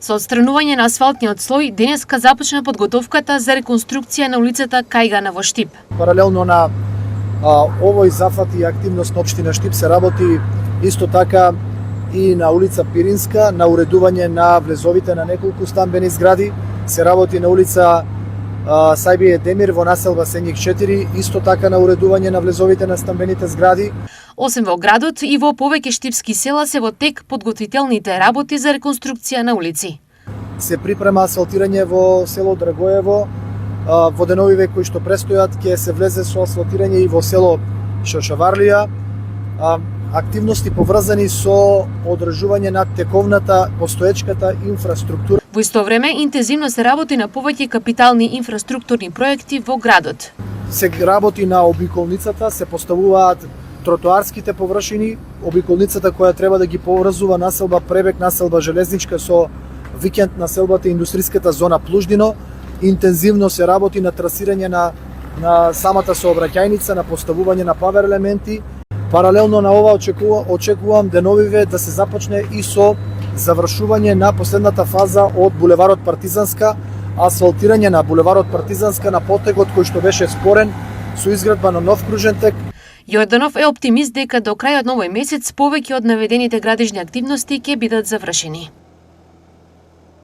Со отстранување на асфалтниот слој, денеска започна подготовката за реконструкција на улицата Кајгана во Штип. Паралелно на овој зафат и активност на општина Штип се работи исто така и на улица Пиринска, на уредување на влезовите на неколку стамбени згради, се работи на улица Сајбие Демир во населба Сењик 4, исто така на уредување на влезовите на стамбените згради. Освен во градот и во повеќе штипски села се во тек подготвителните работи за реконструкција на улици. Се припрема асфалтирање во село Драгоево, во деновиве кои што престојат ќе се влезе со асфалтирање и во село Шошаварлија. Активности поврзани со одржување на тековната постоечката инфраструктура. Во исто време, интензивно се работи на повеќе капитални инфраструктурни проекти во градот. Се работи на обиколницата, се поставуваат тротоарските површини, обиколницата која треба да ги поврзува населба Пребег, населба Железничка со викенд населбата индустриската зона Плуждино. Интензивно се работи на трасирање на самата сообраќајница, на поставување на павер елементи. Паралелно на ова очекувам деновиве да се започне и со завршување на последната фаза од булеварот Партизанска, асфалтирање на булеварот Партизанска на потегот кој што беше спорен со изградба на нов кружен тек. Јорданов е оптимист дека до крајот на овој месец повеќе од наведените градежни активности ќе бидат завршени.